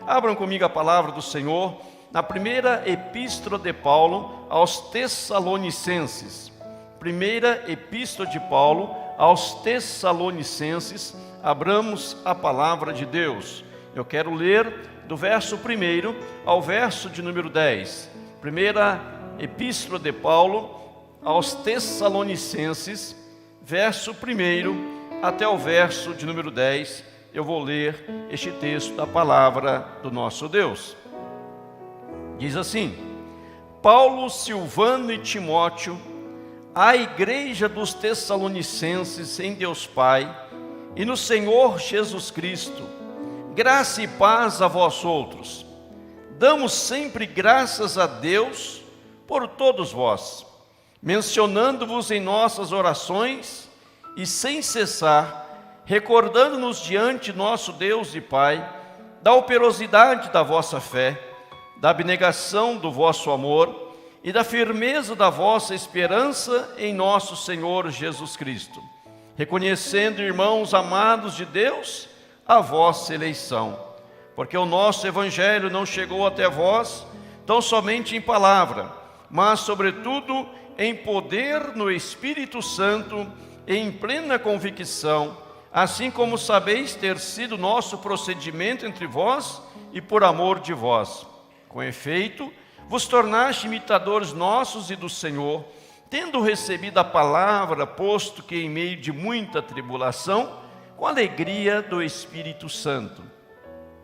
Abram comigo a palavra do Senhor na primeira epístola de Paulo aos Tessalonicenses. Primeira epístola de Paulo aos Tessalonicenses. Abramos a palavra de Deus. Eu quero ler do verso 1 ao verso de número 10. Primeira epístola de Paulo aos Tessalonicenses, verso 1 até o verso de número 10. Eu vou ler este texto da palavra do nosso Deus. Diz assim: Paulo, Silvano e Timóteo, à igreja dos Tessalonicenses em Deus Pai e no Senhor Jesus Cristo, graça e paz a vós outros. Damos sempre graças a Deus por todos vós, mencionando-vos em nossas orações e sem cessar, recordando-nos diante nosso Deus e Pai, da operosidade da vossa fé, da abnegação do vosso amor e da firmeza da vossa esperança em nosso Senhor Jesus Cristo, reconhecendo, irmãos amados de Deus, a vossa eleição, porque o nosso evangelho não chegou até vós tão somente em palavra, mas sobretudo em poder no Espírito Santo e em plena convicção, assim como sabeis ter sido nosso procedimento entre vós e por amor de vós. Com efeito, vos tornaste imitadores nossos e do Senhor, tendo recebido a palavra, posto que em meio de muita tribulação, com alegria do Espírito Santo.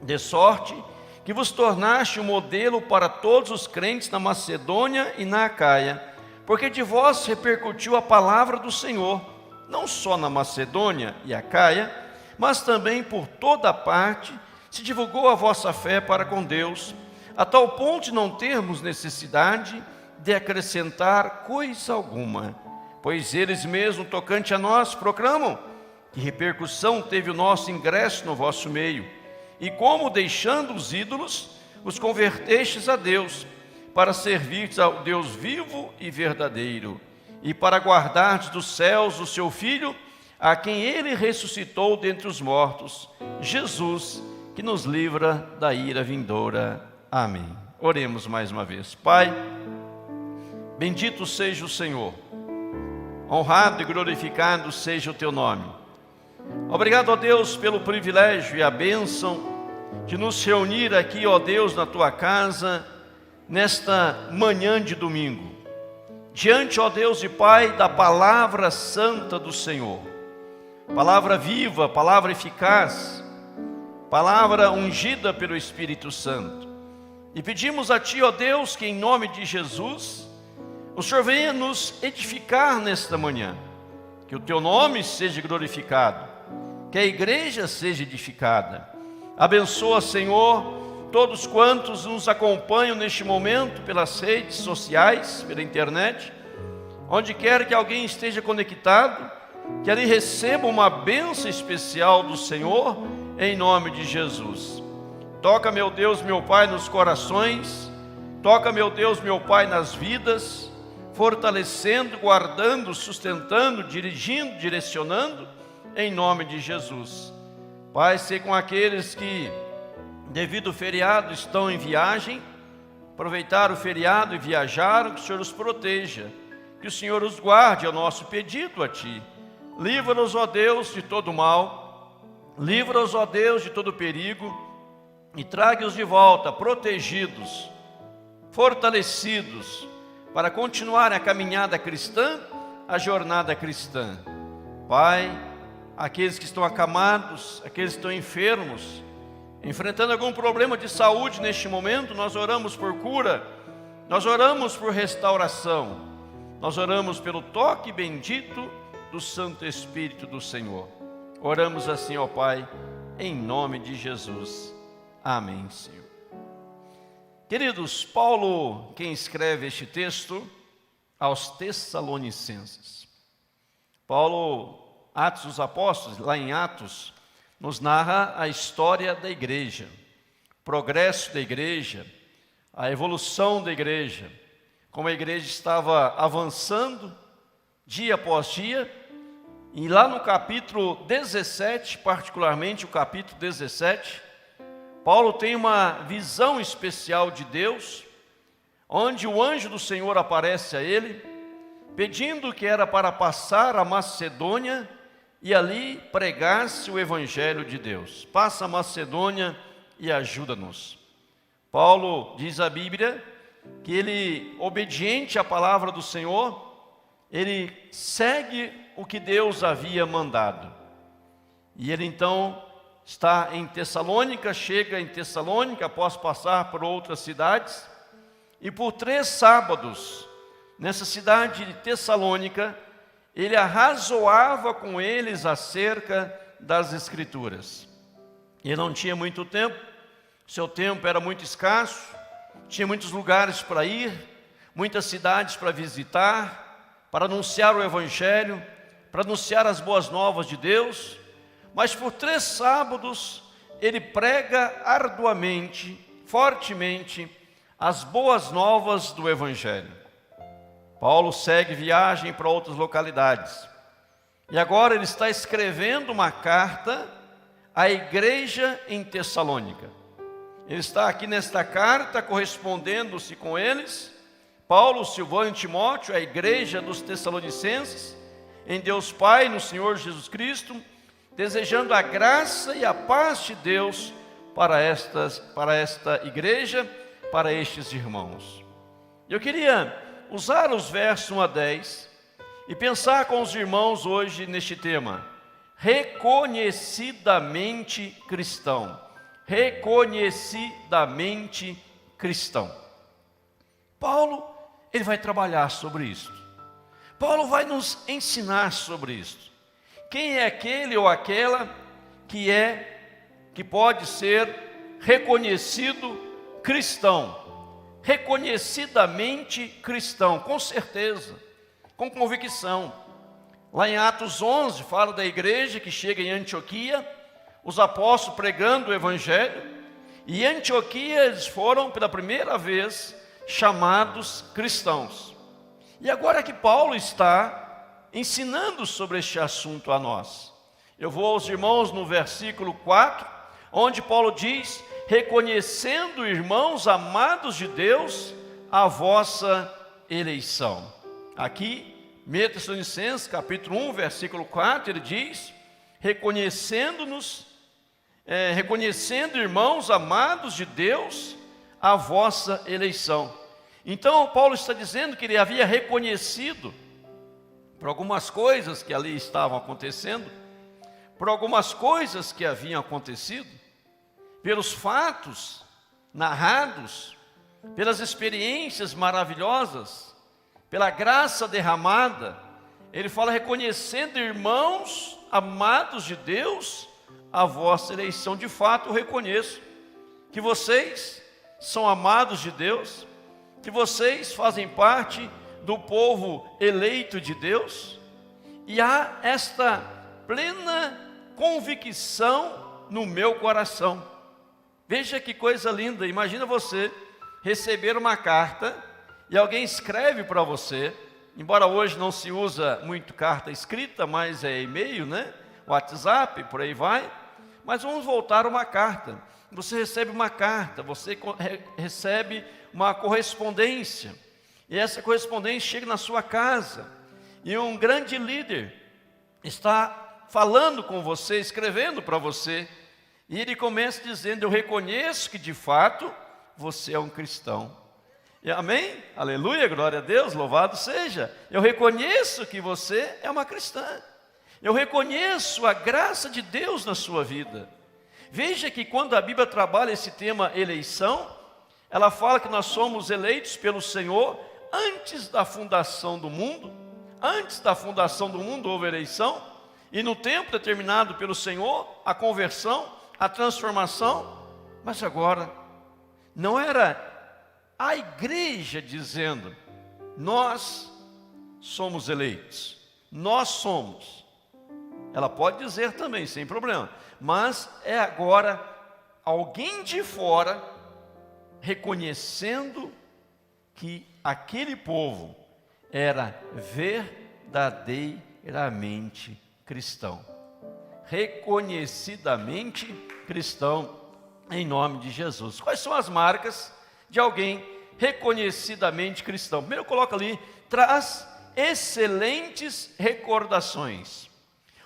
De sorte que vos tornaste um modelo para todos os crentes na Macedônia e na Acaia, porque de vós repercutiu a palavra do Senhor, não só na Macedônia e Acaia, mas também por toda parte se divulgou a vossa fé para com Deus, a tal ponto de não termos necessidade de acrescentar coisa alguma, pois eles mesmos, tocante a nós, proclamam que repercussão teve o nosso ingresso no vosso meio, e como, deixando os ídolos, os convertestes a Deus, para servirdes ao Deus vivo e verdadeiro, e para guardardes dos céus o seu Filho, a quem ele ressuscitou dentre os mortos, Jesus, que nos livra da ira vindoura. Amém. Oremos mais uma vez. Pai, bendito seja o Senhor, honrado e glorificado seja o teu nome. Obrigado, ó Deus, pelo privilégio e a bênção de nos reunir aqui, ó Deus, na tua casa, nesta manhã de domingo, diante, ó Deus e Pai, da palavra santa do Senhor, palavra viva, palavra eficaz, palavra ungida pelo Espírito Santo. E pedimos a Ti, ó Deus, que em nome de Jesus, o Senhor venha nos edificar nesta manhã, que o Teu nome seja glorificado, que a igreja seja edificada. Abençoa, Senhor, todos quantos nos acompanham neste momento pelas redes sociais, pela internet, onde quer que alguém esteja conectado, que ali receba uma bênção especial do Senhor, em nome de Jesus. Toca, meu Deus, meu Pai, nos corações, toca, meu Deus, meu Pai, nas vidas, fortalecendo, guardando, sustentando, dirigindo, direcionando, em nome de Jesus. Pai, sei com aqueles que, devido ao feriado, estão em viagem, aproveitaram o feriado e viajaram, que o Senhor os proteja, que o Senhor os guarde, é o nosso pedido a Ti. Livra-nos, ó Deus, de todo mal, livra-nos, ó Deus, de todo perigo, e traga-os de volta, protegidos, fortalecidos, para continuar a caminhada cristã, a jornada cristã. Pai, aqueles que estão acamados, aqueles que estão enfermos, enfrentando algum problema de saúde neste momento, nós oramos por cura, nós oramos por restauração, nós oramos pelo toque bendito do Santo Espírito do Senhor. Oramos assim, ó Pai, em nome de Jesus. Amém, Senhor. Queridos, Paulo, quem escreve este texto, aos Tessalonicenses. Paulo, Atos dos Apóstolos, lá em Atos, nos narra a história da igreja, o progresso da igreja, a evolução da igreja, como a igreja estava avançando dia após dia. E lá no capítulo 17, particularmente o capítulo 17, Paulo tem uma visão especial de Deus, onde o anjo do Senhor aparece a ele, pedindo que era para passar a Macedônia e ali pregasse o Evangelho de Deus. Passa a Macedônia e ajuda-nos. Paulo diz a Bíblia que ele, obediente à palavra do Senhor, ele segue o que Deus havia mandado. E ele então está em Tessalônica, chega em Tessalônica após passar por outras cidades, e por 3 sábados, nessa cidade de Tessalônica, ele arrazoava com eles acerca das Escrituras. Ele não tinha muito tempo, seu tempo era muito escasso, tinha muitos lugares para ir, muitas cidades para visitar, para anunciar o Evangelho, para anunciar as boas novas de Deus, mas por 3 sábados ele prega arduamente, fortemente, as boas novas do Evangelho. Paulo segue viagem para outras localidades. E agora ele está escrevendo uma carta à igreja em Tessalônica. Ele está aqui nesta carta correspondendo-se com eles, Paulo, Silvano e Timóteo, a igreja dos Tessalonicenses, em Deus Pai, no Senhor Jesus Cristo, desejando a graça e a paz de Deus para esta igreja, para estes irmãos. Eu queria usar os versos 1 a 10 e pensar com os irmãos hoje neste tema, reconhecidamente cristão. Reconhecidamente cristão. Paulo, ele vai trabalhar sobre isso. Paulo vai nos ensinar sobre isso. Quem é aquele ou aquela que pode ser reconhecido cristão? Reconhecidamente cristão, com certeza, com convicção. Lá em Atos 11, fala da igreja que chega em Antioquia, os apóstolos pregando o Evangelho, e em Antioquia eles foram pela primeira vez chamados cristãos. E agora que Paulo está ensinando sobre este assunto a nós, eu vou aos irmãos no versículo 4, onde Paulo diz: reconhecendo, irmãos amados de Deus, a vossa eleição. Aqui, 1 Tessalonicenses, capítulo 1, versículo 4, ele diz: reconhecendo, irmãos amados de Deus, a vossa eleição. Então, Paulo está dizendo que ele havia reconhecido, por algumas coisas que ali estavam acontecendo, por algumas coisas que haviam acontecido, pelos fatos narrados, pelas experiências maravilhosas, pela graça derramada, ele fala: reconhecendo, irmãos amados de Deus, a vossa eleição. De fato, eu reconheço que vocês são amados de Deus, que vocês fazem parte do povo eleito de Deus, e há esta plena convicção no meu coração. Veja que coisa linda, imagina você receber uma carta e alguém escreve para você, embora hoje não se usa muito carta escrita, mas é e-mail, né? WhatsApp, por aí vai, mas vamos voltar a uma carta. Você recebe uma carta, você recebe uma correspondência, e essa correspondência chega na sua casa, e um grande líder está falando com você, escrevendo para você, e ele começa dizendo: eu reconheço que de fato você é um cristão. E amém? Aleluia, glória a Deus, louvado seja. Eu reconheço que você é uma cristã. Eu reconheço a graça de Deus na sua vida. Veja que quando a Bíblia trabalha esse tema eleição, ela fala que nós somos eleitos pelo Senhor antes da fundação do mundo. Antes da fundação do mundo houve eleição, e no tempo determinado pelo Senhor, a conversão, a transformação. Mas agora, não era a igreja dizendo: nós somos eleitos, nós somos. Ela pode dizer também, sem problema, mas é agora alguém de fora reconhecendo que aquele povo era verdadeiramente cristão, reconhecidamente cristão. em nome de Jesus. Quais são as marcas de alguém reconhecidamente cristão? Primeiro coloca ali, traz excelentes recordações.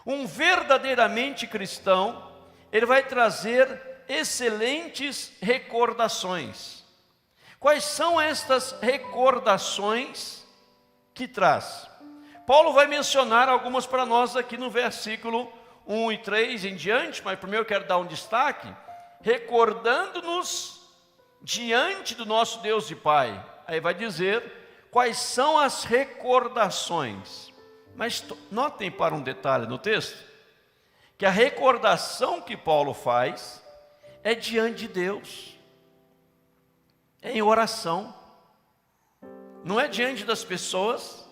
Um verdadeiramente cristão, ele vai trazer excelentes recordações. Quais são estas recordações que traz? Paulo vai mencionar algumas para nós aqui no versículo 1 e 3 em diante, mas primeiro eu quero dar um destaque, recordando-nos diante do nosso Deus e Pai. Aí vai dizer quais são as recordações. Mas notem para um detalhe no texto, que a recordação que Paulo faz é diante de Deus, é em oração, não é diante das pessoas,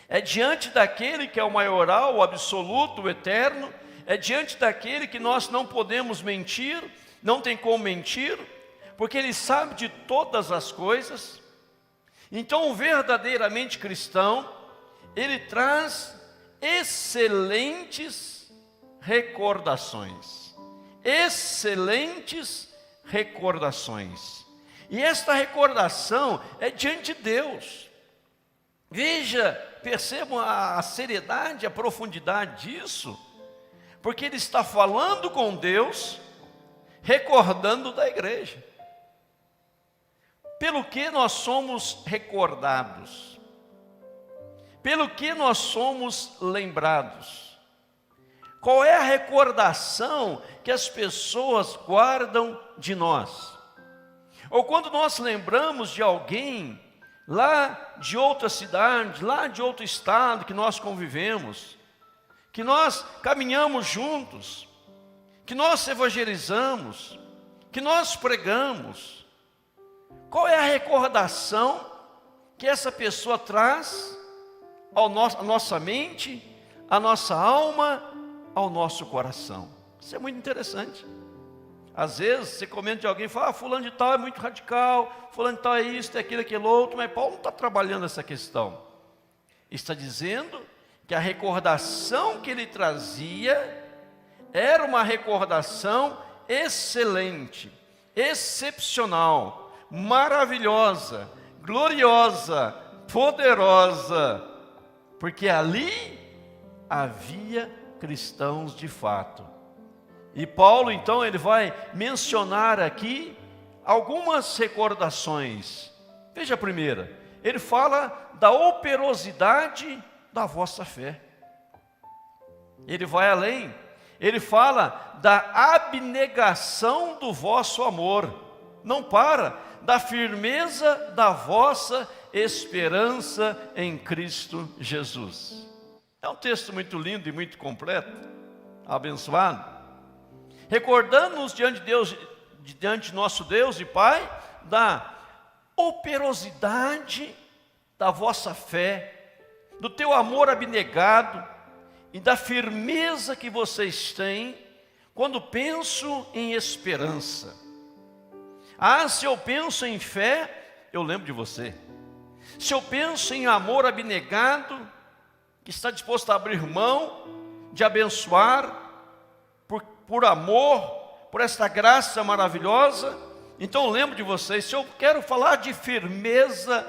é diante daquele que é o maioral, o absoluto, o eterno, é diante daquele que nós não podemos mentir, não tem como mentir, porque Ele sabe de todas as coisas. Então, o verdadeiramente cristão, ele traz excelentes recordações. Excelentes recordações. E esta recordação é diante de Deus. Veja, percebam a seriedade, a profundidade disso, porque ele está falando com Deus, recordando da igreja. Pelo que nós somos recordados? Pelo que nós somos lembrados? Qual é a recordação que as pessoas guardam de nós? Ou quando nós lembramos de alguém lá de outra cidade, lá de outro estado que nós convivemos, que nós caminhamos juntos, que nós evangelizamos, que nós pregamos, qual é a recordação que essa pessoa traz à nossa mente, à nossa alma, ao nosso coração? Isso é muito interessante. Às vezes você comenta de alguém e fala, fulano de tal é muito radical, fulano de tal é isso, é aquilo, aquilo outro, mas Paulo não está trabalhando essa questão. Está dizendo que a recordação que ele trazia era uma recordação excelente, excepcional, maravilhosa, gloriosa, poderosa, porque ali havia cristãos de fato. E Paulo, então, ele vai mencionar aqui algumas recordações. Veja a primeira, ele fala da operosidade da vossa fé. Ele vai além, ele fala da abnegação do vosso amor. Não para, da firmeza da vossa esperança em Cristo Jesus. É um texto muito lindo e muito completo, abençoado. Recordando-nos diante de Deus, diante de nosso Deus e Pai, da operosidade da vossa fé, do teu amor abnegado e da firmeza que vocês têm quando penso em esperança. Ah, se eu penso em fé, eu lembro de você. Se eu penso em amor abnegado, que está disposto a abrir mão de abençoar, por amor, por esta graça maravilhosa, então eu lembro de vocês. Se eu quero falar de firmeza,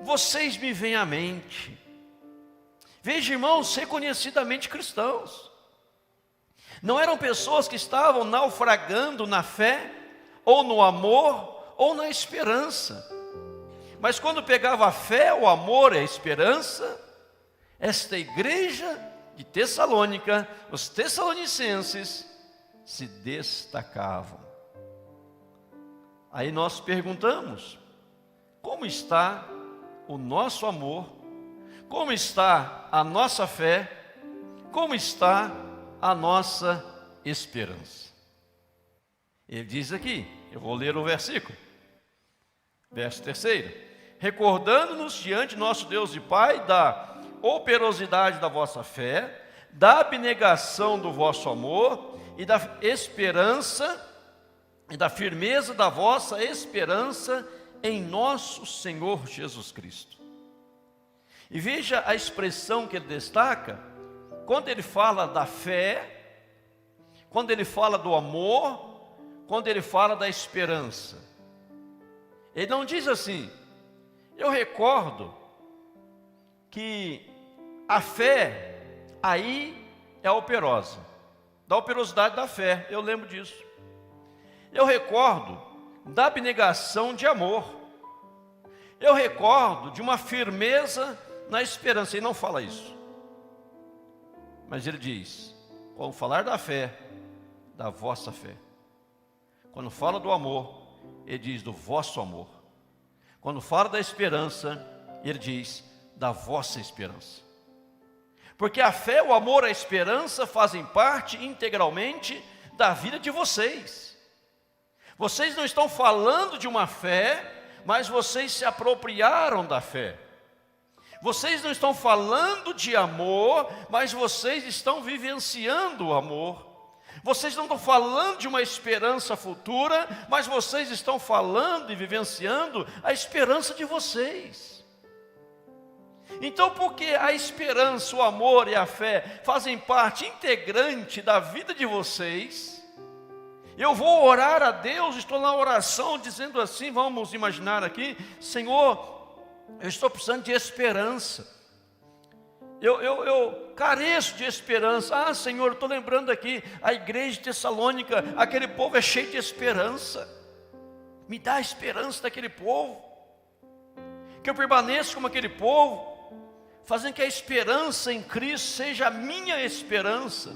vocês me vêm à mente. Veja, irmãos, reconhecidamente cristãos. Não eram pessoas que estavam naufragando na fé, ou no amor, ou na esperança. Mas quando pegava a fé, o amor e a esperança, esta igreja de Tessalônica, os tessalonicenses, se destacavam. Aí nós perguntamos, como está o nosso amor? Como está a nossa fé? Como está a nossa esperança? Ele diz aqui, eu vou ler o versículo, verso 3: recordando-nos diante de nosso Deus e Pai da operosidade da vossa fé, da abnegação do vosso amor e da esperança e da firmeza da vossa esperança em nosso Senhor Jesus Cristo. E veja a expressão que ele destaca, quando ele fala da fé, quando ele fala do amor, quando ele fala da esperança. Ele não diz assim: eu recordo que a fé aí é operosa, da operosidade da fé, eu lembro disso. Eu recordo da abnegação de amor. Eu recordo de uma firmeza na esperança. Ele não fala isso, mas ele diz: quando falar da fé, da vossa fé. Quando fala do amor, ele diz do vosso amor. Quando fala da esperança, ele diz da vossa esperança. Porque a fé, o amor, a esperança fazem parte integralmente da vida de vocês. Vocês não estão falando de uma fé, mas vocês se apropriaram da fé. Vocês não estão falando de amor, mas vocês estão vivenciando o amor. Vocês não estão falando de uma esperança futura, mas vocês estão falando e vivenciando a esperança de vocês. Então, porque a esperança, o amor e a fé fazem parte integrante da vida de vocês, eu vou orar a Deus, estou na oração dizendo assim, vamos imaginar aqui: Senhor, eu estou precisando de esperança. Eu careço de esperança. Ah, Senhor, eu estou lembrando aqui, a igreja de Tessalônica, aquele povo é cheio de esperança. Me dá a esperança daquele povo, que eu permaneça como aquele povo, fazendo que a esperança em Cristo seja a minha esperança.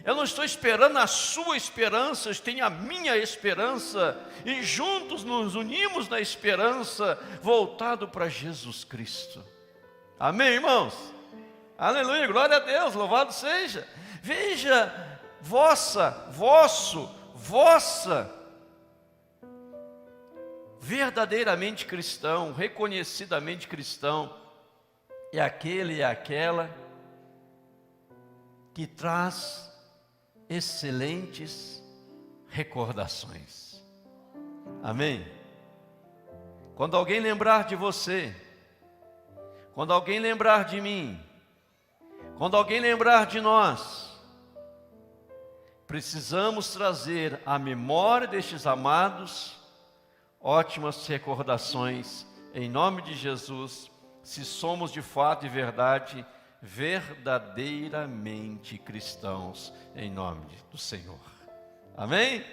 Eu não estou esperando a sua esperança, eu tenho a minha esperança, e juntos nos unimos na esperança, voltado para Jesus Cristo. Amém, irmãos? Aleluia, glória a Deus, louvado seja. Veja, vossa, verdadeiramente cristão, reconhecidamente cristão, é aquele e aquela que traz excelentes recordações. Amém? Quando alguém lembrar de você, quando alguém lembrar de mim, quando alguém lembrar de nós, precisamos trazer à memória destes amados ótimas recordações, em nome de Jesus, se somos de fato e verdade, verdadeiramente cristãos, em nome do Senhor. Amém?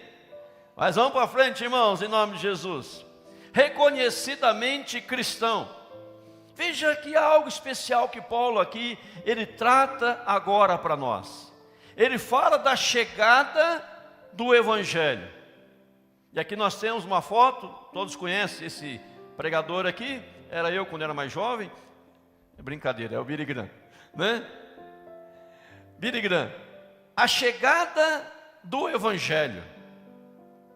Mas vamos para frente, irmãos, em nome de Jesus. Reconhecidamente cristão. Veja que há algo especial que Paulo aqui, ele trata agora para nós. Ele fala da chegada do Evangelho. E aqui nós temos uma foto, todos conhecem esse pregador aqui, era eu quando era mais jovem. É brincadeira, é o Billy Graham, né? Billy Graham, a chegada do Evangelho.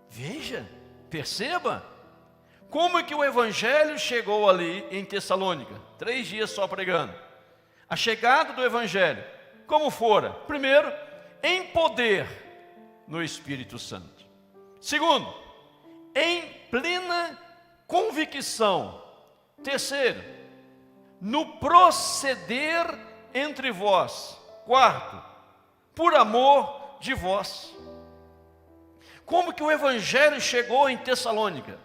Veja, perceba. Como é que o Evangelho chegou ali em Tessalônica? 3 dias só pregando. A chegada do Evangelho, como fora? Primeiro, em poder no Espírito Santo. Segundo, em plena convicção. Terceiro, no proceder entre vós. Quarto, por amor de vós. Como que o Evangelho chegou em Tessalônica?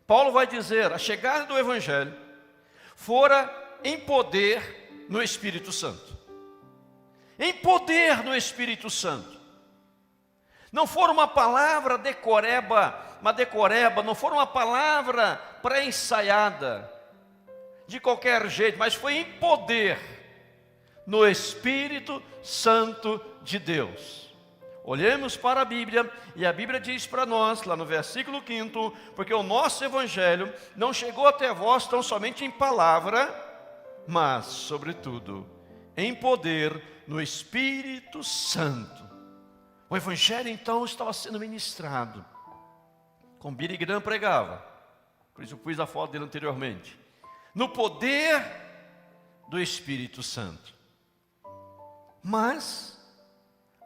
Paulo vai dizer, a chegada do Evangelho fora em poder no Espírito Santo. Em poder no Espírito Santo. Não fora uma palavra decoreba, não fora uma palavra pré-ensaiada, de qualquer jeito, mas foi em poder no Espírito Santo de Deus. Olhemos para a Bíblia, e a Bíblia diz para nós, lá no versículo 5, porque o nosso Evangelho não chegou até vós tão somente em palavra, mas, sobretudo, em poder no Espírito Santo. O Evangelho, então, estava sendo ministrado, como Billy Graham pregava, por isso eu pus a foto dele anteriormente, no poder do Espírito Santo. Mas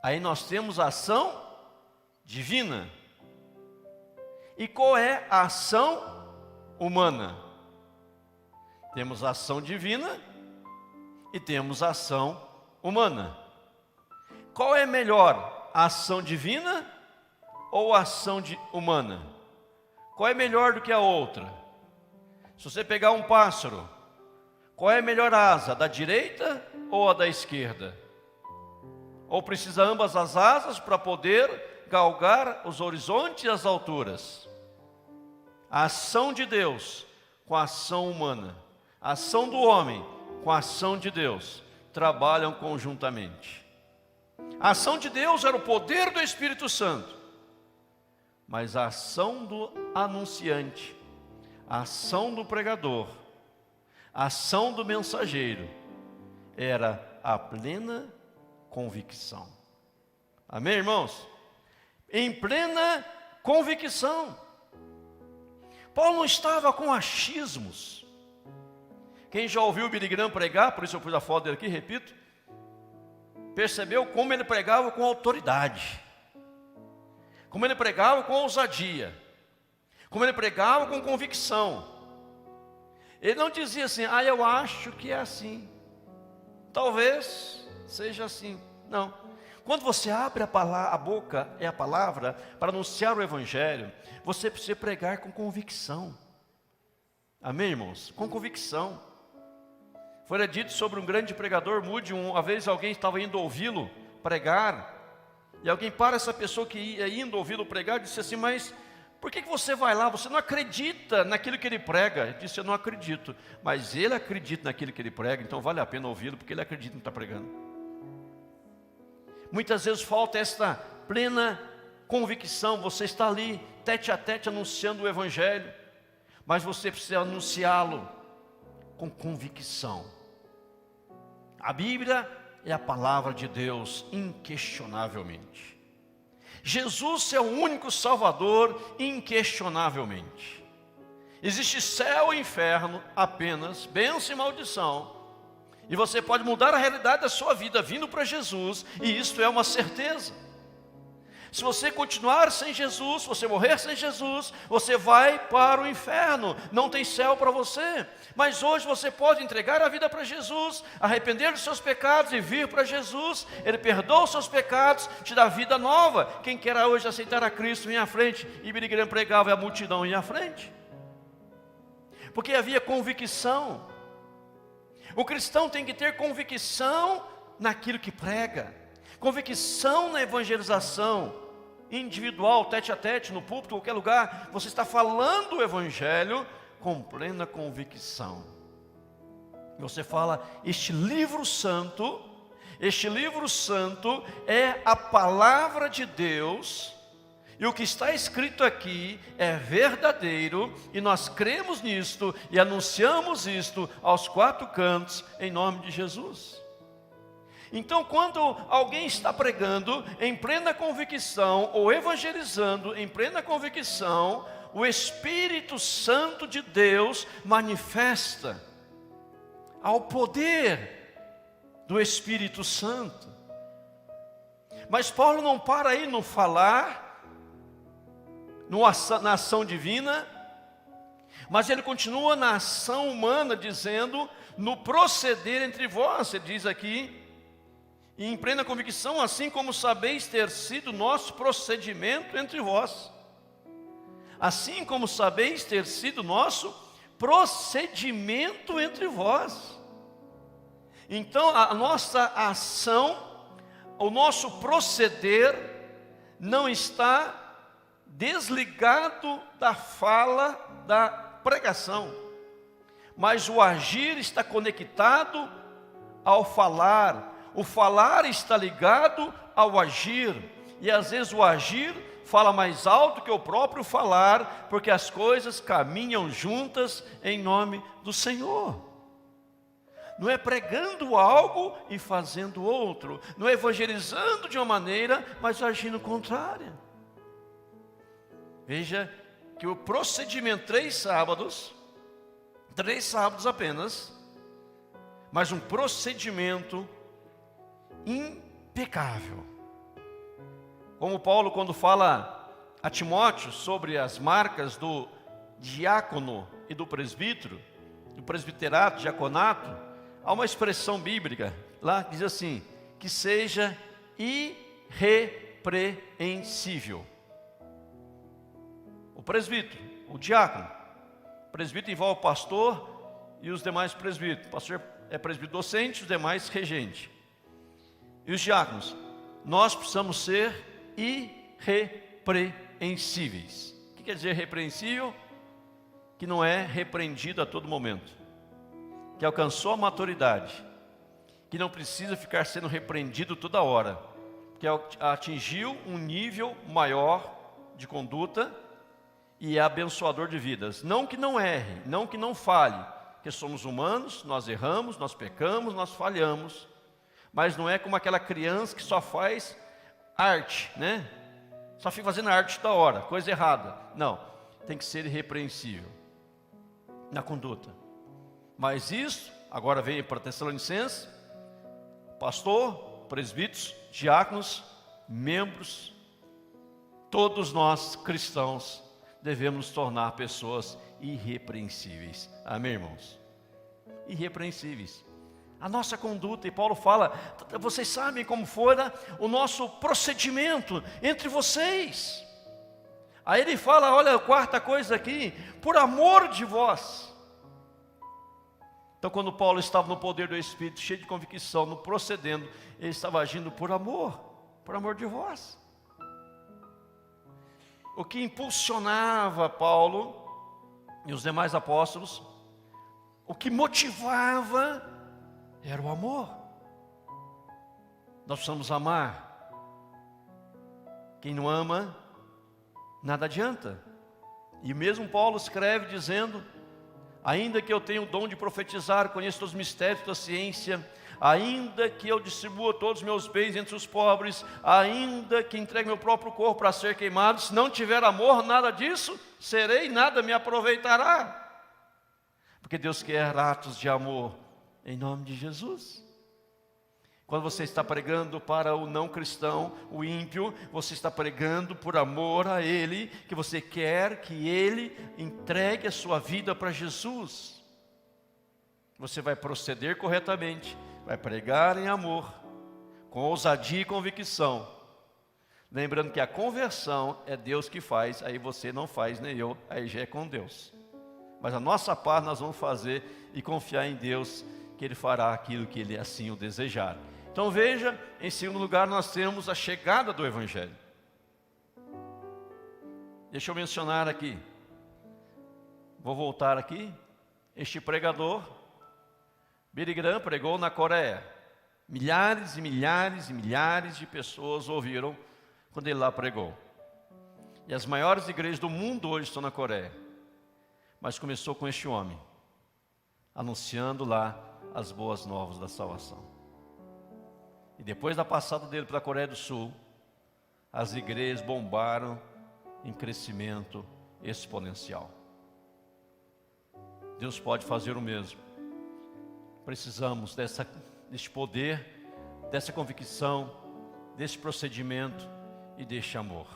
aí nós temos a ação divina. E qual é a ação humana? Temos a ação divina e temos a ação humana. Qual é melhor, a ação divina ou a ação humana? Qual é melhor do que a outra? Se você pegar um pássaro, qual é a melhor asa, da direita ou a da esquerda? Ou precisa ambas as asas para poder galgar os horizontes e as alturas? A ação de Deus com a ação humana, a ação do homem com a ação de Deus, trabalham conjuntamente. A ação de Deus era o poder do Espírito Santo, mas a ação do anunciante, a ação do pregador, a ação do mensageiro, era a plena convicção. Amém, irmãos? Em plena convicção. Paulo não estava com achismos. Quem já ouviu o Billy Graham pregar, por isso eu pus a foto dele aqui, repito, percebeu como ele pregava com autoridade, como ele pregava com ousadia, como ele pregava com convicção. Ele não dizia assim, eu acho que é assim, talvez seja assim. Não. Quando você abre a boca e a palavra para anunciar o Evangelho, você precisa pregar com convicção. Amém, irmãos? Com convicção. Foi dito sobre um grande pregador, Moody, uma vez alguém estava indo ouvi-lo pregar, e alguém para essa pessoa que ia indo ouvi-lo pregar, e disse assim, mas por que você vai lá? Você não acredita naquilo que ele prega? Ele disse, eu não acredito, mas ele acredita naquilo que ele prega, então vale a pena ouvi-lo, porque ele acredita no que está pregando. Muitas vezes falta esta plena convicção. Você está ali, tete a tete, anunciando o Evangelho, mas você precisa anunciá-lo com convicção. A Bíblia é a palavra de Deus, inquestionavelmente. Jesus é o único Salvador, inquestionavelmente. Existe céu e inferno apenas, bênção e maldição. E você pode mudar a realidade da sua vida vindo para Jesus, e isto é uma certeza. Se você continuar sem Jesus, se você morrer sem Jesus, você vai para o inferno, não tem céu para você. Mas hoje você pode entregar a vida para Jesus, arrepender dos seus pecados e vir para Jesus. Ele perdoa os seus pecados, te dá vida nova. Quem quer hoje aceitar a Cristo, vem à frente. E Billy Graham pregava e a multidão ia à frente, porque havia convicção. O cristão tem que ter convicção naquilo que prega, convicção na evangelização individual, tete a tete, no púlpito, em qualquer lugar. Você está falando o Evangelho com plena convicção. Você fala, este livro santo é a palavra de Deus, e o que está escrito aqui é verdadeiro, e nós cremos nisto e anunciamos isto aos quatro cantos, em nome de Jesus. Então, quando alguém está pregando em plena convicção, ou evangelizando em plena convicção, o Espírito Santo de Deus manifesta ao poder do Espírito Santo. Mas Paulo não para aí no falar, na ação divina, mas ele continua na ação humana, dizendo, no proceder entre vós. Ele diz aqui, e em plena convicção, assim como sabeis ter sido nosso procedimento entre vós. Assim como sabeis ter sido nosso procedimento entre vós. Então a nossa ação, o nosso proceder, não está desligado da fala, da pregação, mas o agir está conectado ao falar. O falar está ligado ao agir, e às vezes o agir fala mais alto que o próprio falar, porque as coisas caminham juntas em nome do Senhor. Não é pregando algo e fazendo outro, não é evangelizando de uma maneira, mas agindo contrária. Veja que o procedimento, 3 sábados apenas, mas um procedimento impecável. Como Paulo, quando fala a Timóteo sobre as marcas do diácono e do presbítero, do presbiterato, diaconato, há uma expressão bíblica lá que diz assim, que seja irrepreensível. presbítero, o diácono. O presbítero envolve o pastor e os demais presbíteros. O pastor é presbítero docente, os demais regente. E os diáconos, nós precisamos ser irrepreensíveis. O que quer dizer repreensível? Que não é repreendido a todo momento, que alcançou a maturidade, que não precisa ficar sendo repreendido toda hora, que atingiu um nível maior de conduta e é abençoador de vidas. Não que não erre, não que não falhe, porque somos humanos, nós erramos, nós pecamos, nós falhamos, mas não é como aquela criança que só faz arte, né? Só fica fazendo arte toda hora, coisa errada. Não, tem que ser irrepreensível na conduta. Mas isso, agora vem para Tessalonicenses, pastor, presbíteros, diáconos, membros, todos nós cristãos devemos nos tornar pessoas irrepreensíveis. Amém, irmãos? Irrepreensíveis. A nossa conduta, e Paulo fala, vocês sabem como fora o nosso procedimento entre vocês. Aí ele fala, olha a quarta coisa aqui, por amor de vós. Então quando Paulo estava no poder do Espírito, cheio de convicção, no procedendo, ele estava agindo por amor de vós. O que impulsionava Paulo e os demais apóstolos, o que motivava era o amor. Nós precisamos amar. Quem não ama, nada adianta. E mesmo Paulo escreve dizendo, ainda que eu tenha o dom de profetizar, conheço os mistérios da ciência, ainda que eu distribua todos os meus bens entre os pobres, ainda que entregue meu próprio corpo para ser queimado, se não tiver amor, nada disso serei, nada me aproveitará. Porque Deus quer atos de amor em nome de Jesus. Quando você está pregando para o não cristão, o ímpio, você está pregando por amor a ele, que você quer que ele entregue a sua vida para Jesus. Você vai proceder corretamente, vai pregar em amor, com ousadia e convicção, lembrando que a conversão é Deus que faz, aí você não faz, nem eu, aí já é com Deus. Mas a nossa parte nós vamos fazer e confiar em Deus, que Ele fará aquilo que Ele assim o desejar. Então veja, em segundo lugar nós temos a chegada do Evangelho. Deixa eu mencionar aqui, vou voltar aqui, este pregador, Billy Graham, pregou na Coreia. Milhares e milhares e milhares de pessoas ouviram quando ele lá pregou. E as maiores igrejas do mundo hoje estão na Coreia. Mas começou com este homem, anunciando lá as boas novas da salvação. E depois da passada dele para a Coreia do Sul, as igrejas bombaram em crescimento exponencial. Deus pode fazer o mesmo. Precisamos deste poder, dessa convicção, desse procedimento e deste amor.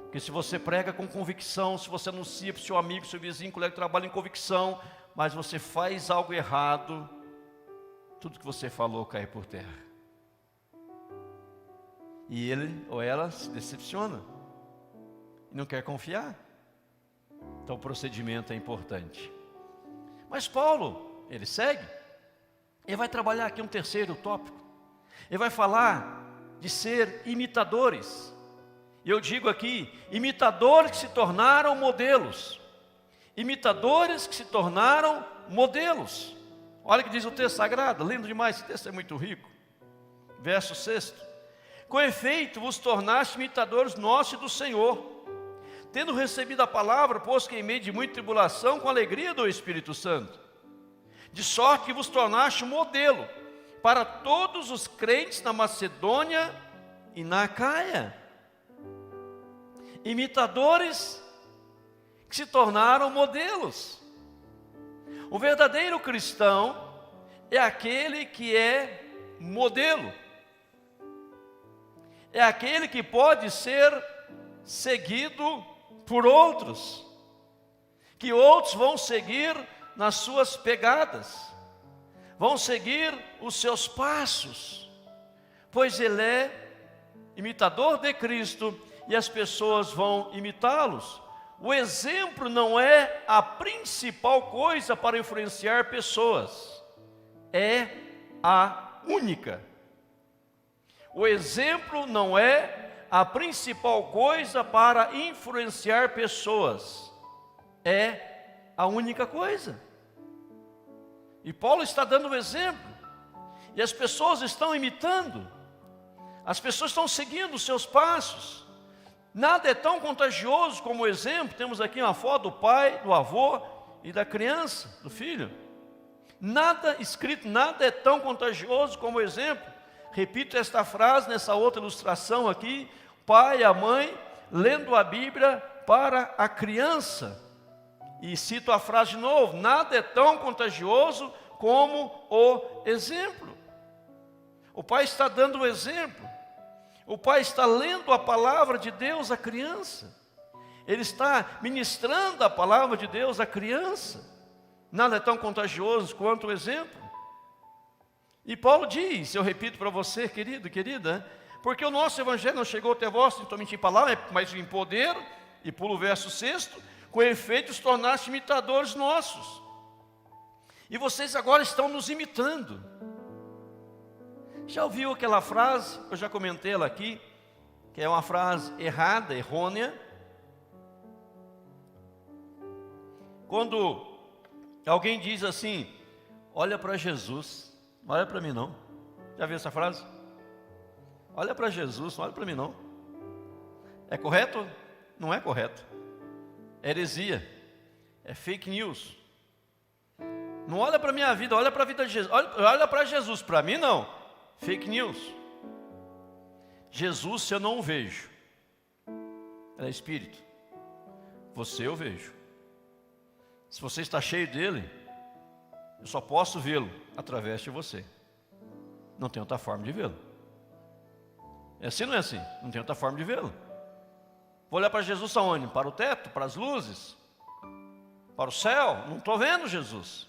Porque se você prega com convicção, se você anuncia para o seu amigo, seu vizinho, colega de trabalho em convicção, mas você faz algo errado, tudo que você falou cai por terra. E ele ou ela se decepciona e não quer confiar. Então o procedimento é importante. Mas Paulo, ele segue, ele vai trabalhar aqui um terceiro tópico. Ele vai falar de ser imitadores. E eu digo aqui, imitadores que se tornaram modelos. Imitadores que se tornaram modelos. Olha o que diz o texto sagrado, lindo demais, esse texto é muito rico. Verso 6. Com efeito, vos tornaste imitadores nossos e do Senhor, tendo recebido a palavra, posto que em meio de muita tribulação, com alegria do Espírito Santo, de sorte que vos tornaste modelo para todos os crentes na Macedônia e na Acaia. Imitadores que se tornaram modelos. O verdadeiro cristão é aquele que é modelo. É aquele que pode ser seguido por outros, que outros vão seguir nas suas pegadas, vão seguir os seus passos, pois ele é imitador de Cristo e as pessoas vão imitá-los. O exemplo não é a principal coisa para influenciar pessoas, é a única. O exemplo não é a principal coisa para influenciar pessoas, é a única coisa. E Paulo está dando o exemplo, e as pessoas estão imitando, as pessoas estão seguindo os seus passos. Nada é tão contagioso como o exemplo. Temos aqui uma foto do pai, do avô e da criança, do filho. Nada escrito, nada é tão contagioso como o exemplo. Repito esta frase nessa outra ilustração aqui: o pai e a mãe lendo a Bíblia para a criança. E cito a frase de novo: nada é tão contagioso como o exemplo. O pai está dando o exemplo. O pai está lendo a palavra de Deus à criança. Ele está ministrando a palavra de Deus à criança. Nada é tão contagioso quanto o exemplo. E Paulo diz, eu repito para você, querido, querida, porque o nosso evangelho não chegou até vós somente em palavra, mas em poder, e pulo o verso 6, com efeito os tornaste imitadores nossos. E vocês agora estão nos imitando. Já ouviu aquela frase, eu já comentei ela aqui, que é uma frase errada, errônea? Quando alguém diz assim: olha para Jesus, não olha para mim não. Já viu essa frase? Olha para Jesus, não olha para mim não. É correto? Não é correto. É heresia, é fake news. Não olha para a minha vida, olha para a vida de Jesus. Olha para Jesus, para mim não. Fake news. Jesus se eu não o vejo, é espírito. Você eu vejo. Se você está cheio dele, eu só posso vê-lo através de você. Não tem outra forma de vê-lo. É assim ou não é assim? Não tem outra forma de vê-lo. Vou olhar para Jesus aonde? Para o teto, para as luzes, para o céu. Não estou vendo Jesus,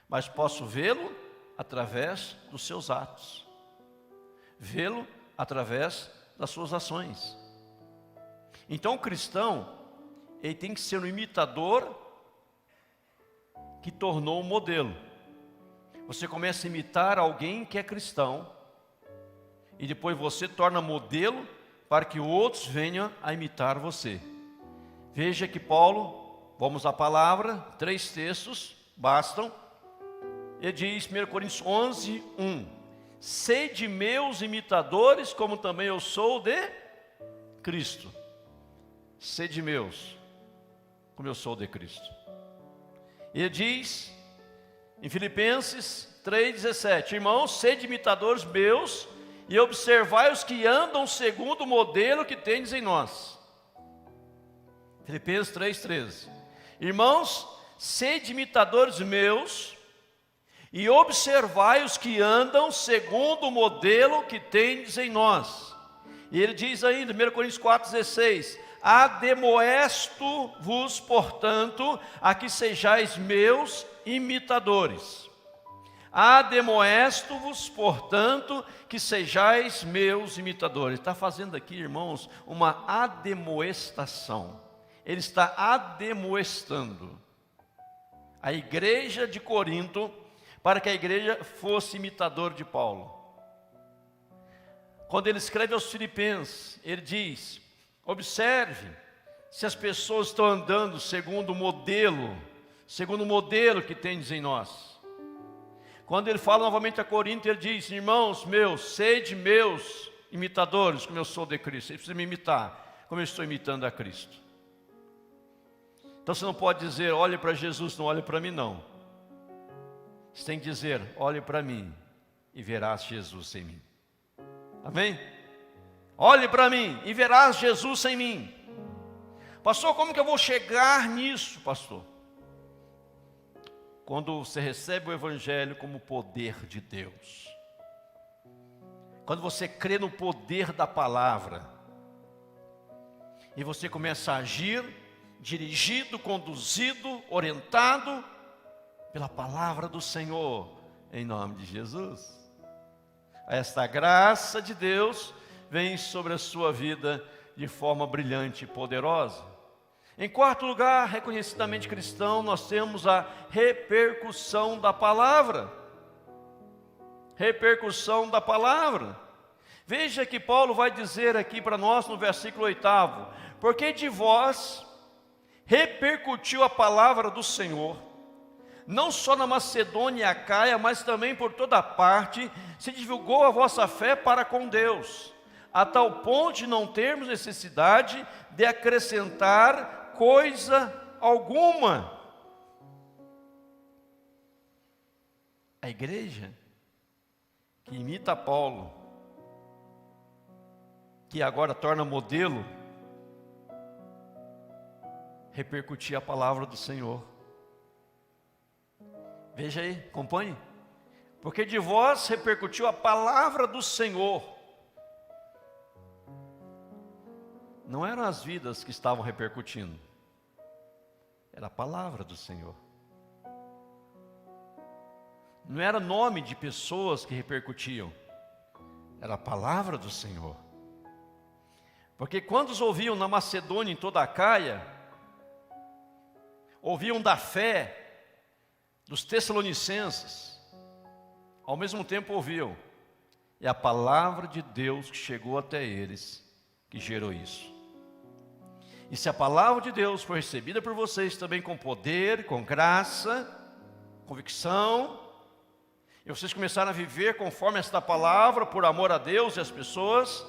mas posso vê-lo através dos seus atos, vê-lo através das suas ações. Então o cristão, ele tem que ser um imitador que tornou um modelo. Você começa a imitar alguém que é cristão, e depois você torna modelo para que outros venham a imitar você. Veja que Paulo, vamos à palavra, 3 textos, bastam. Ele diz, 1 Coríntios 11, 1: sede meus imitadores, como também eu sou de Cristo. Sede meus, como eu sou de Cristo. Ele diz, em Filipenses 3,17: irmãos, sede imitadores meus, e observai os que andam segundo o modelo que tendes em nós. Filipenses 3,13: irmãos, sede imitadores meus, e observai os que andam segundo o modelo que tendes em nós. E ele diz ainda, 1 Coríntios 4,16: ademoesto-vos, portanto, a que sejais meus imitadores. Ademoesto-vos, portanto, que sejais meus imitadores. Está fazendo aqui, irmãos, uma ademoestação. Ele está ademoestando a igreja de Corinto, para que a igreja fosse imitador de Paulo. Quando ele escreve aos Filipenses, ele diz: observe se as pessoas estão andando segundo o modelo que tendes em nós. Quando ele fala novamente a Corinto, ele diz: irmãos meus, sede meus imitadores, como eu sou de Cristo. Você precisa me imitar, como eu estou imitando a Cristo. Então você não pode dizer, olhe para Jesus, não olhe para mim não. Você tem que dizer, olhe para mim e verás Jesus em mim. Amém? Olhe para mim e verás Jesus em mim. Pastor, como que eu vou chegar nisso, pastor? Quando você recebe o Evangelho como poder de Deus. Quando você crê no poder da palavra. E você começa a agir, dirigido, conduzido, orientado pela palavra do Senhor, em nome de Jesus. Esta graça de Deus vem sobre a sua vida de forma brilhante e poderosa. Em quarto lugar, reconhecidamente cristão, nós temos a repercussão da palavra. Repercussão da palavra. Veja que Paulo vai dizer aqui para nós no versículo 8: porque de vós repercutiu a palavra do Senhor, não só na Macedônia e Acaia, mas também por toda parte, se divulgou a vossa fé para com Deus, a tal ponto de não termos necessidade de acrescentar coisa alguma. A igreja que imita Paulo, que agora torna modelo, repercutir a palavra do Senhor. Veja aí, acompanhe. Porque de vós repercutiu a palavra do Senhor. Não eram as vidas que estavam repercutindo, era a palavra do Senhor. Não era nome de pessoas que repercutiam, era a palavra do Senhor. Porque quando os ouviam na Macedônia, em toda a Acaia, ouviam da fé dos tessalonicenses, ao mesmo tempo ouviam, é a palavra de Deus que chegou até eles, que gerou isso. E se a palavra de Deus for recebida por vocês também com poder, com graça, convicção, e vocês começaram a viver conforme esta palavra, por amor a Deus e às pessoas,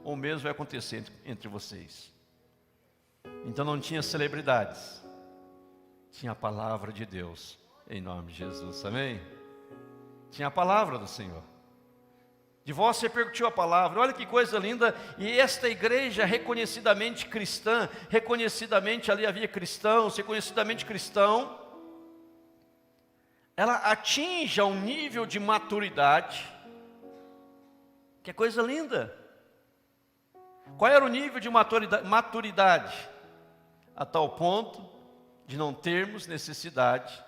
o mesmo vai acontecer entre vocês. Então não tinha celebridades, tinha a palavra de Deus, em nome de Jesus, amém? Tinha a palavra do Senhor. De vós repercutiu a palavra. Olha que coisa linda. E esta igreja reconhecidamente cristã, reconhecidamente ali havia cristãos, reconhecidamente cristão, ela atinge um nível de maturidade, que é coisa linda. Qual era o nível de maturidade? A tal ponto de não termos necessidade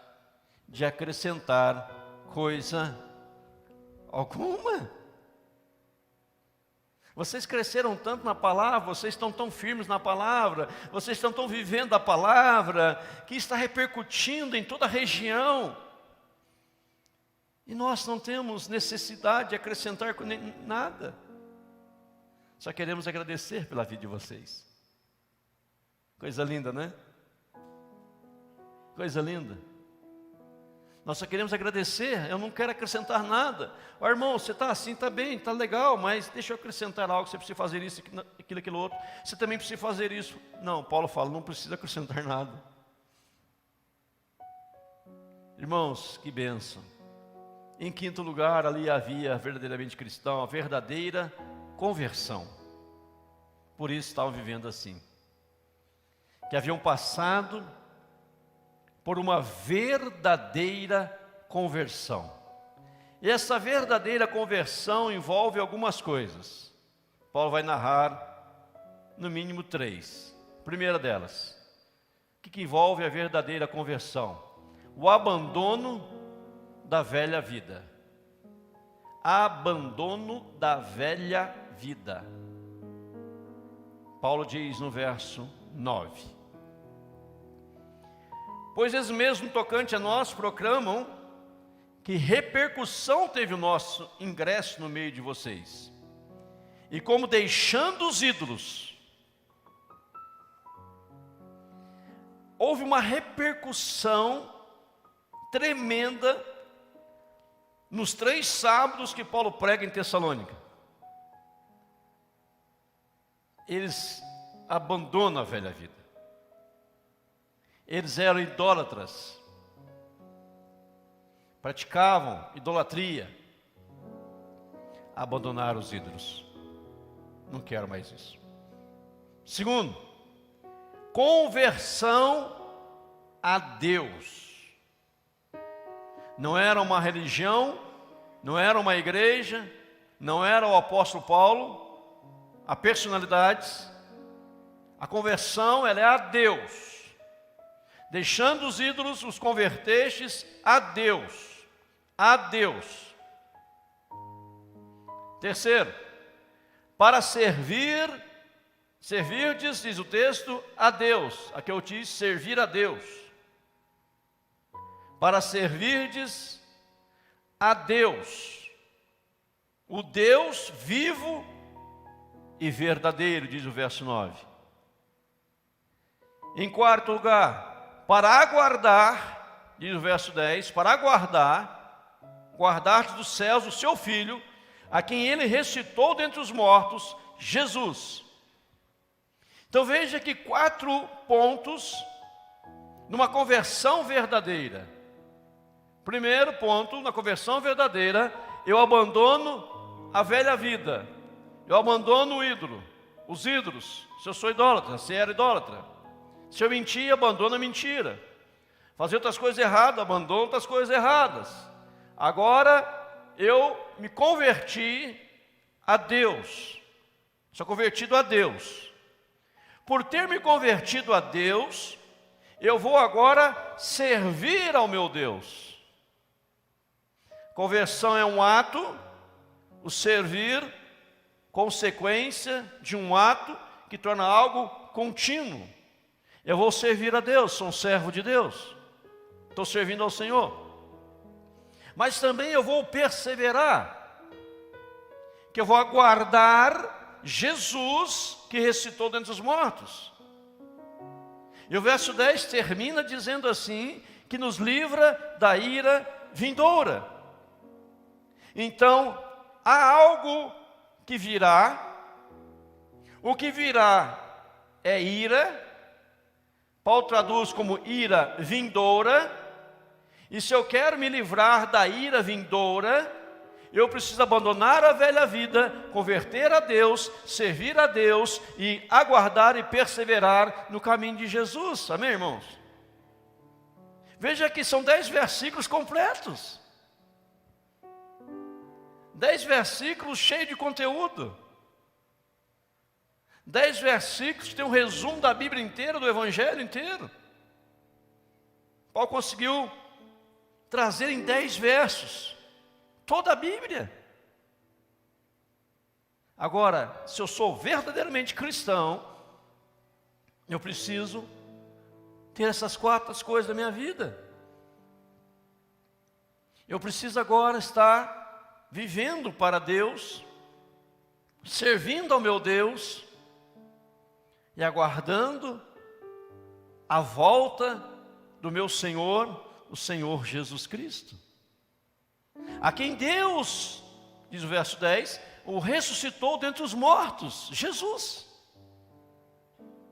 de acrescentar coisa alguma. Vocês cresceram tanto na palavra, vocês estão tão firmes na palavra, vocês estão tão vivendo a palavra, que está repercutindo em toda a região. E nós não temos necessidade de acrescentar nada. Só queremos agradecer pela vida de vocês. Coisa linda, né? Coisa linda. Nós só queremos agradecer, eu não quero acrescentar nada. Ó, irmão, você está assim, está bem, está legal, mas deixa eu acrescentar algo, você precisa fazer isso, aquilo, outro. Você também precisa fazer isso. Não, Paulo fala, não precisa acrescentar nada. Irmãos, que bênção. Em quinto lugar, ali havia verdadeiramente cristão, a verdadeira conversão. Por isso estavam vivendo assim. Que haviam passado por uma verdadeira conversão. E essa verdadeira conversão envolve algumas coisas. Paulo vai narrar no mínimo 3. Primeira delas, o que envolve a verdadeira conversão? O abandono da velha vida. Abandono da velha vida. Paulo diz no verso 9: pois eles mesmo tocante a nós proclamam que repercussão teve o nosso ingresso no meio de vocês. E como deixando os ídolos, houve uma repercussão tremenda nos 3 sábados que Paulo prega em Tessalônica. Eles abandonam a velha vida. Eles eram idólatras, praticavam idolatria, abandonaram os ídolos. Não quero mais isso. Segundo, conversão a Deus. Não era uma religião, não era uma igreja, não era o apóstolo Paulo, a personalidades. A conversão, ela é a Deus. Deixando os ídolos, os convertestes a Deus. A Deus. Terceiro, para servir Servirdes, diz o texto, a Deus. Aqui eu disse servir a Deus. Para servirdes a Deus, o Deus vivo e verdadeiro, diz o verso 9. Em quarto lugar, para aguardar, diz o verso 10, para guardar dos céus o seu Filho, a quem ele ressuscitou dentre os mortos, Jesus. Então veja que 4 pontos numa conversão verdadeira. Primeiro ponto, na conversão verdadeira, eu abandono a velha vida. Eu abandono o ídolo, os ídolos. Se eu sou idólatra, se era idólatra. Se eu mentir, abandono a mentira. Fazer outras coisas erradas, abandono outras coisas erradas. Agora eu me converti a Deus. Sou convertido a Deus. Por ter me convertido a Deus, eu vou agora servir ao meu Deus. Conversão é um ato, o servir, consequência de um ato que torna algo contínuo. Eu vou servir a Deus, sou um servo de Deus, estou servindo ao Senhor. Mas também eu vou perseverar, que eu vou aguardar Jesus que ressuscitou dentre os mortos. E o verso 10 termina dizendo assim, que nos livra da ira vindoura. Então, há algo que virá, o que virá é ira, Paulo traduz como ira vindoura, e se eu quero me livrar da ira vindoura, eu preciso abandonar a velha vida, converter a Deus, servir a Deus e aguardar e perseverar no caminho de Jesus. Amém, irmãos? Veja que são 10 versículos completos. 10 versículos cheios de conteúdo. 10 versículos que tem um resumo da Bíblia inteira, do Evangelho inteiro. Paulo conseguiu trazer em 10 versos toda a Bíblia. Agora, se eu sou verdadeiramente cristão, eu preciso ter essas 4 coisas na minha vida. Eu preciso agora estar vivendo para Deus, servindo ao meu Deus e aguardando a volta do meu Senhor, o Senhor Jesus Cristo. A quem Deus, diz o verso 10, o ressuscitou dentre os mortos, Jesus.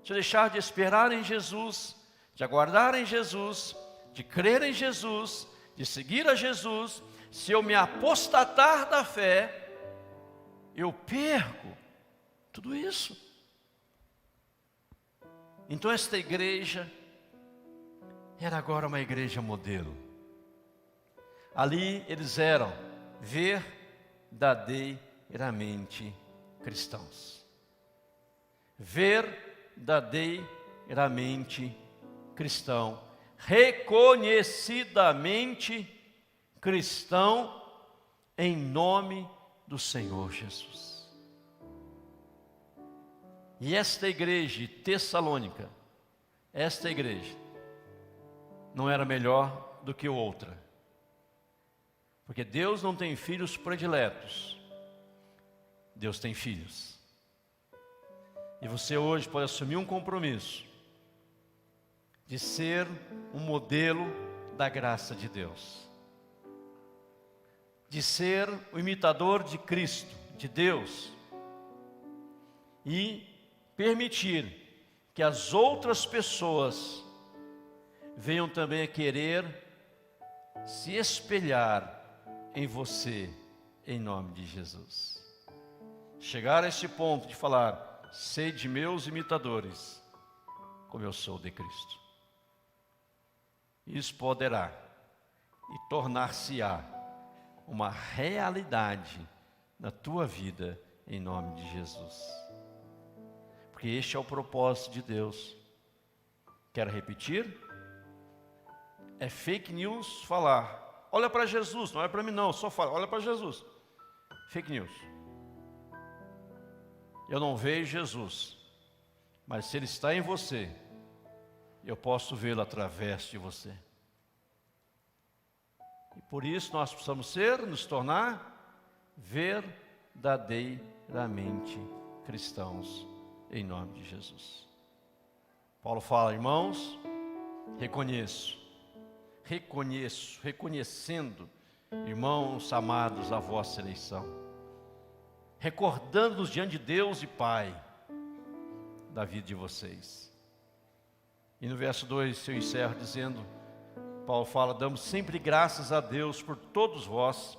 Se eu deixar de esperar em Jesus, de aguardar em Jesus, de crer em Jesus, de seguir a Jesus, se eu me apostatar da fé, eu perco tudo isso. Então esta igreja era agora uma igreja modelo. Ali eles eram verdadeiramente cristãos. Verdadeiramente cristão. Reconhecidamente cristão em nome do Senhor Jesus. E esta igreja de Tessalônica, esta igreja não era melhor do que outra. Porque Deus não tem filhos prediletos. Deus tem filhos. E você hoje pode assumir um compromisso de ser um modelo da graça de Deus. De ser o imitador de Cristo, de Deus. E permitir que as outras pessoas venham também a querer se espelhar em você, em nome de Jesus. Chegar a esse ponto de falar, sede meus imitadores, como eu sou de Cristo. Isso poderá e tornar-se-á uma realidade na tua vida, em nome de Jesus. Porque este é o propósito de Deus. Quero repetir? É fake news falar, olha para Jesus, não é para mim não, só fala, olha para Jesus. Fake news. Eu não vejo Jesus. Mas se Ele está em você, eu posso vê-lo através de você. E por isso nós precisamos nos tornar verdadeiramente cristãos, em nome de Jesus. Paulo fala, irmãos, reconhecendo, irmãos amados, a vossa eleição, recordando-nos diante de Deus e Pai da vida de vocês. E no verso 2 eu encerro dizendo, Paulo fala, damos sempre graças a Deus por todos vós,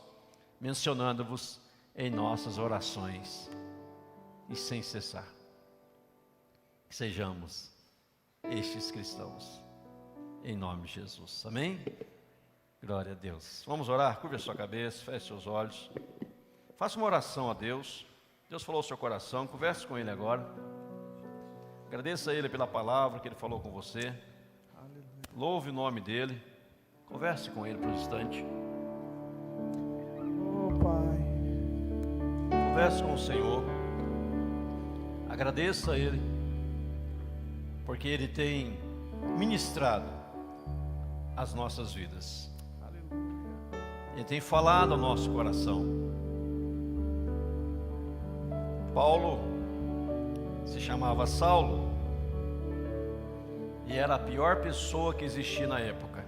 mencionando-vos em nossas orações, e sem cessar. Que sejamos estes cristãos, em nome de Jesus, amém? Glória a Deus. Vamos orar, curva a sua cabeça, feche seus olhos, faça uma oração a Deus. Deus falou ao seu coração, converse com Ele agora, agradeça a Ele pela palavra que Ele falou com você, louve o nome dEle, converse com Ele por um instante. Oh, Pai. Converse com o Senhor, agradeça a Ele, porque Ele tem ministrado as nossas vidas. Ele tem falado ao nosso coração. Paulo se chamava Saulo e era a pior pessoa que existia na época.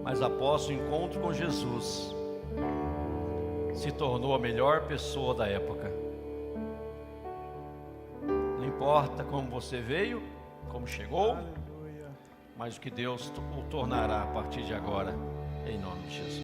Mas após o encontro com Jesus, se tornou a melhor pessoa da época. Não importa como você veio, como chegou, mas o que Deus o tornará a partir de agora, em nome de Jesus.